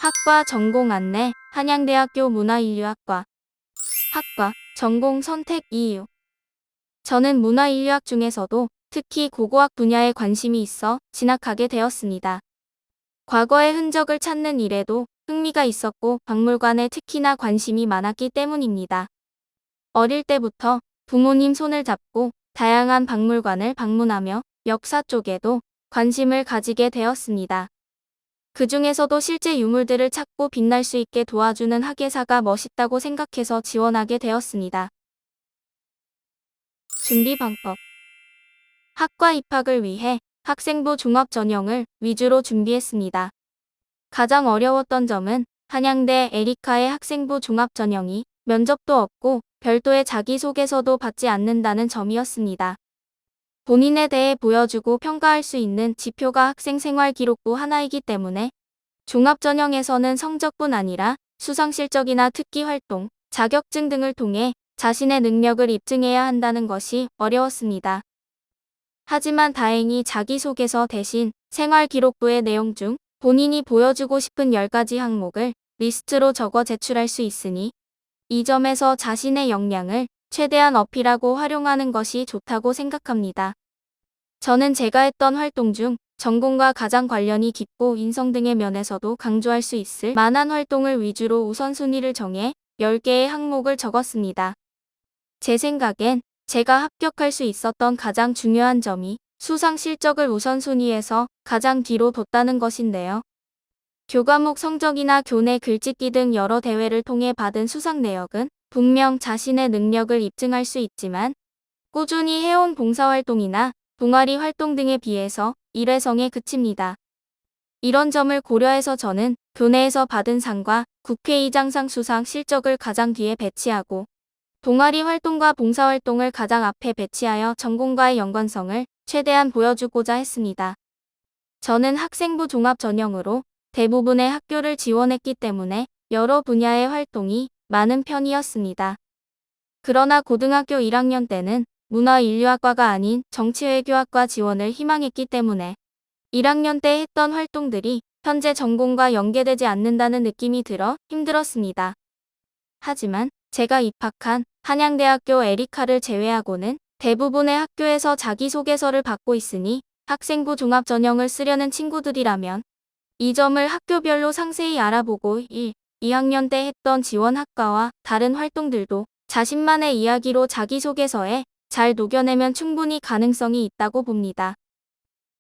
학과 전공 안내, 한양대학교 문화인류학과. 학과, 전공 선택 이유. 저는 문화인류학 중에서도 특히 고고학 분야에 관심이 있어 진학하게 되었습니다. 과거의 흔적을 찾는 일에도 흥미가 있었고 박물관에 특히나 관심이 많았기 때문입니다. 어릴 때부터 부모님 손을 잡고 다양한 박물관을 방문하며 역사 쪽에도 관심을 가지게 되었습니다. 그 중에서도 실제 유물들을 찾고 빛날 수 있게 도와주는 학예사가 멋있다고 생각해서 지원하게 되었습니다. 준비 방법. 학과 입학을 위해 학생부 종합 전형을 위주로 준비했습니다. 가장 어려웠던 점은 한양대 에리카의 학생부 종합 전형이 면접도 없고 별도의 자기소개서도 받지 않는다는 점이었습니다. 본인에 대해 보여주고 평가할 수 있는 지표가 학생 생활 기록부 하나이기 때문에 종합 전형에서는 성적뿐 아니라 수상 실적이나 특기 활동, 자격증 등을 통해 자신의 능력을 입증해야 한다는 것이 어려웠습니다. 하지만 다행히 자기소개서 대신 생활 기록부의 내용 중 본인이 보여주고 싶은 10가지 항목을 리스트로 적어 제출할 수 있으니 이 점에서 자신의 역량을 최대한 어필하고 활용하는 것이 좋다고 생각합니다. 저는 제가 했던 활동 중 전공과 가장 관련이 깊고 인성 등의 면에서도 강조할 수 있을 만한 활동을 위주로 우선순위를 정해 10개의 항목을 적었습니다. 제 생각엔 제가 합격할 수 있었던 가장 중요한 점이 수상 실적을 우선순위에서 가장 뒤로 뒀다는 것인데요. 교과목 성적이나 교내 글짓기 등 여러 대회를 통해 받은 수상 내역은 분명 자신의 능력을 입증할 수 있지만 꾸준히 해온 봉사활동이나 동아리 활동 등에 비해서 일회성에 그칩니다. 이런 점을 고려해서 저는 교내에서 받은 상과 국회의장상 수상 실적을 가장 뒤에 배치하고 동아리 활동과 봉사활동을 가장 앞에 배치하여 전공과의 연관성을 최대한 보여주고자 했습니다. 저는 학생부 종합 전형으로 대부분의 학교를 지원했기 때문에 여러 분야의 활동이 많은 편이었습니다. 그러나 고등학교 1학년 때는 문화인류학과가 아닌 정치외교학과 지원을 희망했기 때문에 1학년 때 했던 활동들이 현재 전공과 연계되지 않는다는 느낌이 들어 힘들었습니다. 하지만 제가 입학한 한양대학교 에리카를 제외하고는 대부분의 학교에서 자기소개서를 받고 있으니 학생부 종합 전형을 쓰려는 친구들이라면 이 점을 학교별로 상세히 알아보고 1, 2학년 때 했던 지원 학과와 다른 활동들도 자신만의 이야기로 자기소개서에 잘 녹여내면 충분히 가능성이 있다고 봅니다.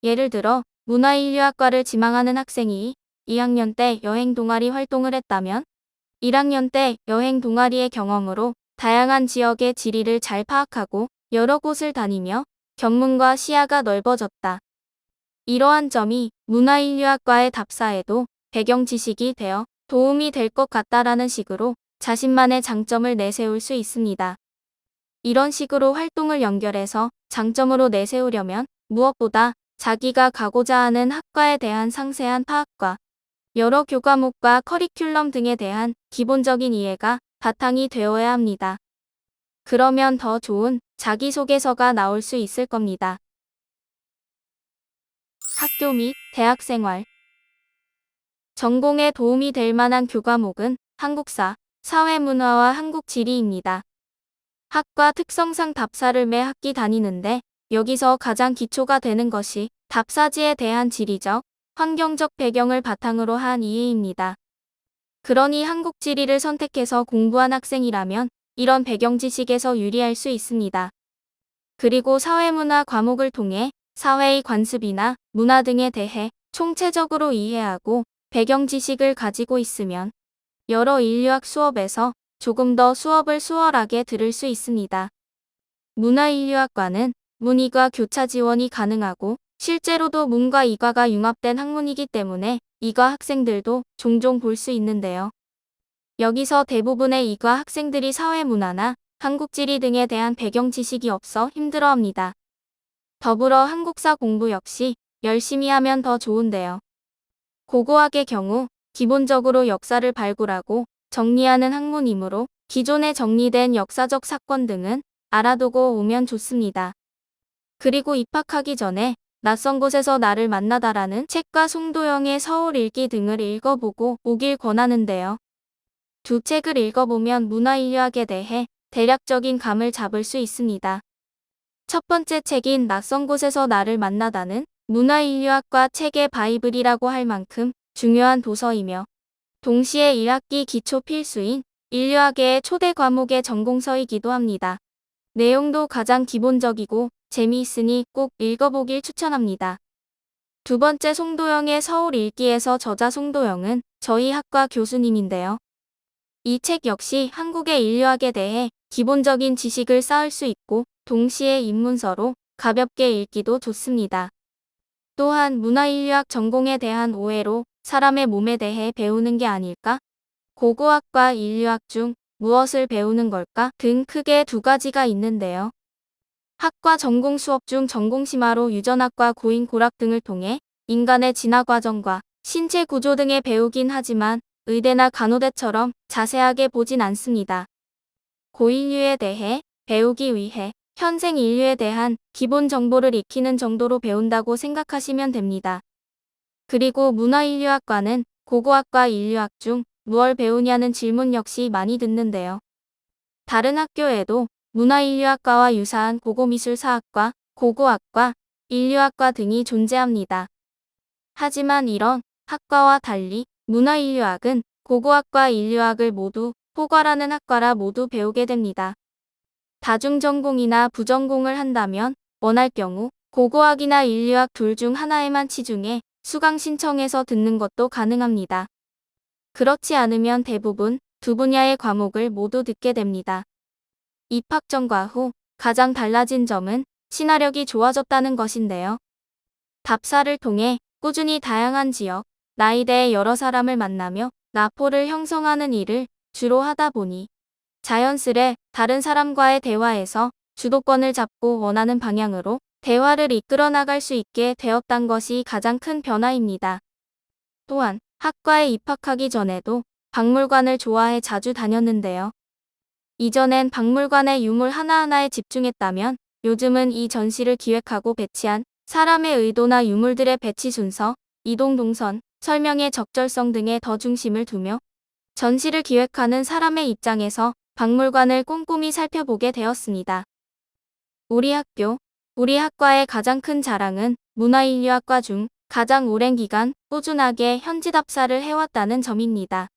예를 들어 문화인류학과를 지망하는 학생이 2학년 때 여행 동아리 활동을 했다면 1학년 때 여행 동아리의 경험으로 다양한 지역의 지리를 잘 파악하고 여러 곳을 다니며 견문과 시야가 넓어졌다. 이러한 점이 문화인류학과의 답사에도 배경 지식이 되어 도움이 될 것 같다라는 식으로 자신만의 장점을 내세울 수 있습니다. 이런 식으로 활동을 연결해서 장점으로 내세우려면 무엇보다 자기가 가고자 하는 학과에 대한 상세한 파악과 여러 교과목과 커리큘럼 등에 대한 기본적인 이해가 바탕이 되어야 합니다. 그러면 더 좋은 자기소개서가 나올 수 있을 겁니다. 학교 및 대학 생활. 전공에 도움이 될 만한 교과목은 한국사, 사회문화와 한국지리입니다. 학과 특성상 답사를 매 학기 다니는데 여기서 가장 기초가 되는 것이 답사지에 대한 지리적, 환경적 배경을 바탕으로 한 이해입니다. 그러니 한국지리를 선택해서 공부한 학생이라면 이런 배경 지식에서 유리할 수 있습니다. 그리고 사회문화 과목을 통해 사회의 관습이나 문화 등에 대해 총체적으로 이해하고 배경 지식을 가지고 있으면 여러 인류학 수업에서 조금 더 수업을 수월하게 들을 수 있습니다. 문화인류학과는 문이과 교차 지원이 가능하고 실제로도 문과 이과가 융합된 학문이기 때문에 이과 학생들도 종종 볼 수 있는데요. 여기서 대부분의 이과 학생들이 사회문화나 한국지리 등에 대한 배경 지식이 없어 힘들어합니다. 더불어 한국사 공부 역시 열심히 하면 더 좋은데요. 고고학의 경우 기본적으로 역사를 발굴하고 정리하는 학문이므로 기존에 정리된 역사적 사건 등은 알아두고 오면 좋습니다. 그리고 입학하기 전에 낯선 곳에서 나를 만나다라는 책과 송도영의 서울 읽기 등을 읽어보고 오길 권하는데요. 두 책을 읽어보면 문화인류학에 대해 대략적인 감을 잡을 수 있습니다. 첫 번째 책인 낯선 곳에서 나를 만나다는 문화인류학과 책의 바이블이라고 할 만큼 중요한 도서이며 동시에 1학기 기초 필수인 인류학의 초대 과목의 전공서이기도 합니다. 내용도 가장 기본적이고 재미있으니 꼭 읽어보길 추천합니다. 두 번째 송도영의 서울 읽기에서 저자 송도영은 저희 학과 교수님인데요. 이 책 역시 한국의 인류학에 대해 기본적인 지식을 쌓을 수 있고 동시에 입문서로 가볍게 읽기도 좋습니다. 또한 문화인류학 전공에 대한 오해로 사람의 몸에 대해 배우는 게 아닐까? 고고학과 인류학 중 무엇을 배우는 걸까? 등 크게 두 가지가 있는데요. 학과 전공 수업 중 전공심화로 유전학과 고인 고락 등을 통해 인간의 진화 과정과 신체 구조 등에 배우긴 하지만 의대나 간호대처럼 자세하게 보진 않습니다. 고인류에 대해 배우기 위해 현생 인류에 대한 기본 정보를 익히는 정도로 배운다고 생각하시면 됩니다. 그리고 문화인류학과는 고고학과 인류학 중 무얼 배우냐는 질문 역시 많이 듣는데요. 다른 학교에도 문화인류학과와 유사한 고고미술사학과, 고고학과, 인류학과 등이 존재합니다. 하지만 이런 학과와 달리 문화인류학은 고고학과 인류학을 모두 포괄하는 학과라 모두 배우게 됩니다. 다중전공이나 부전공을 한다면 원할 경우 고고학이나 인류학 둘 중 하나에만 치중해 수강 신청해서 듣는 것도 가능합니다. 그렇지 않으면 대부분 두 분야의 과목을 모두 듣게 됩니다. 입학 전과 후 가장 달라진 점은 친화력이 좋아졌다는 것인데요. 답사를 통해 꾸준히 다양한 지역, 나이대의 여러 사람을 만나며 라포를 형성하는 일을 주로 하다 보니 자연스레 다른 사람과의 대화에서 주도권을 잡고 원하는 방향으로 대화를 이끌어 나갈 수 있게 되었단 것이 가장 큰 변화입니다. 또한 학과에 입학하기 전에도 박물관을 좋아해 자주 다녔는데요. 이전엔 박물관의 유물 하나하나에 집중했다면 요즘은 이 전시를 기획하고 배치한 사람의 의도나 유물들의 배치 순서, 이동 동선, 설명의 적절성 등에 더 중심을 두며 전시를 기획하는 사람의 입장에서 박물관을 꼼꼼히 살펴보게 되었습니다. 우리 학과의 가장 큰 자랑은 문화인류학과 중 가장 오랜 기간 꾸준하게 현지 답사를 해왔다는 점입니다.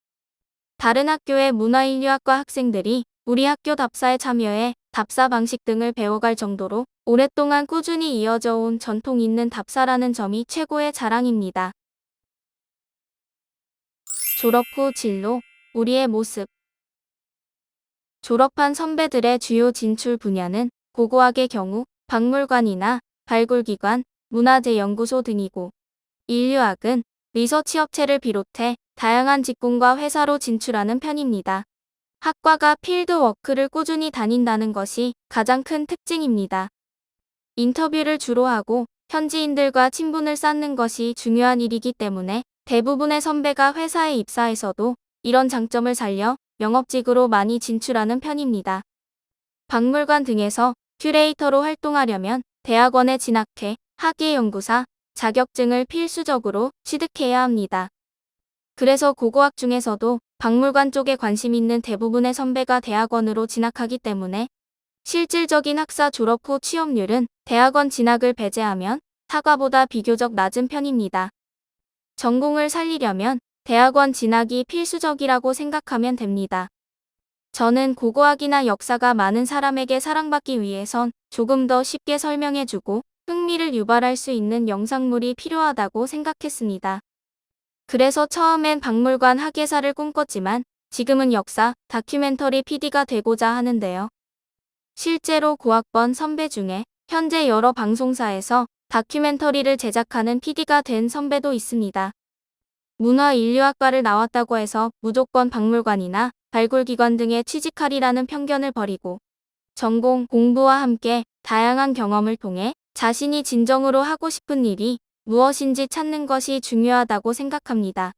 다른 학교의 문화인류학과 학생들이 우리 학교 답사에 참여해 답사 방식 등을 배워갈 정도로 오랫동안 꾸준히 이어져 온 전통 있는 답사라는 점이 최고의 자랑입니다. 졸업 후 진로, 우리의 모습. 졸업한 선배들의 주요 진출 분야는 고고학의 경우 박물관이나 발굴기관, 문화재연구소 등이고 인류학은 리서치 업체를 비롯해 다양한 직군과 회사로 진출하는 편입니다. 학과가 필드워크를 꾸준히 다닌다는 것이 가장 큰 특징입니다. 인터뷰를 주로 하고 현지인들과 친분을 쌓는 것이 중요한 일이기 때문에 대부분의 선배가 회사에 입사해서도 이런 장점을 살려 영업직으로 많이 진출하는 편입니다. 박물관 등에서 큐레이터로 활동하려면 대학원에 진학해 학예연구사 자격증을 필수적으로 취득해야 합니다. 그래서 고고학 중에서도 박물관 쪽에 관심 있는 대부분의 선배가 대학원으로 진학하기 때문에 실질적인 학사 졸업 후 취업률은 대학원 진학을 배제하면 사과보다 비교적 낮은 편입니다. 전공을 살리려면 대학원 진학이 필수적이라고 생각하면 됩니다. 저는 고고학이나 역사가 많은 사람에게 사랑받기 위해선 조금 더 쉽게 설명해주고 흥미를 유발할 수 있는 영상물이 필요하다고 생각했습니다. 그래서 처음엔 박물관 학예사를 꿈꿨지만 지금은 역사, 다큐멘터리 PD가 되고자 하는데요. 실제로 고학번 선배 중에 현재 여러 방송사에서 다큐멘터리를 제작하는 PD가 된 선배도 있습니다. 문화인류학과를 나왔다고 해서 무조건 박물관이나 발굴기관 등에 취직하리라는 편견을 버리고 전공 공부와 함께 다양한 경험을 통해 자신이 진정으로 하고 싶은 일이 무엇인지 찾는 것이 중요하다고 생각합니다.